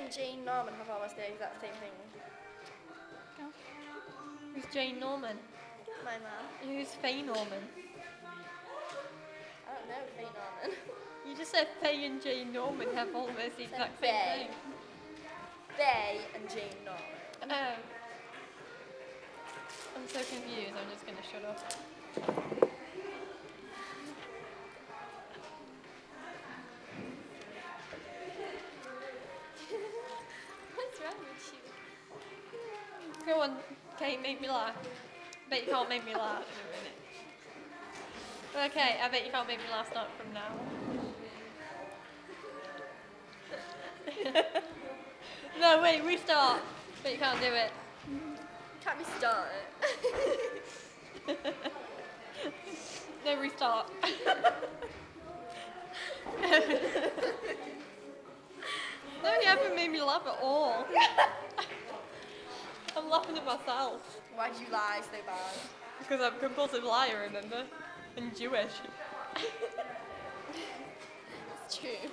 and Jane Norman have almost the exact same thing. Who's Jane Norman? My mum. Who's Faye Norman? I don't know Faye Norman. You just said Faye and Jane Norman have almost the exact same Faye. thing. Faye and Jane Norman. Oh. I'm so confused, I'm just gonna shut up. What's wrong with you? Go on, Kate, make me laugh. Bet you can't make me laugh in a minute. Okay, I bet you can't make me laugh start from now. No, wait, restart. But you can't do it. Can't restart it. No, restart. No, you haven't made me laugh at all. I'm laughing at myself. Why do you lie so bad? Because I'm a compulsive liar, remember? And Jewish. It's true.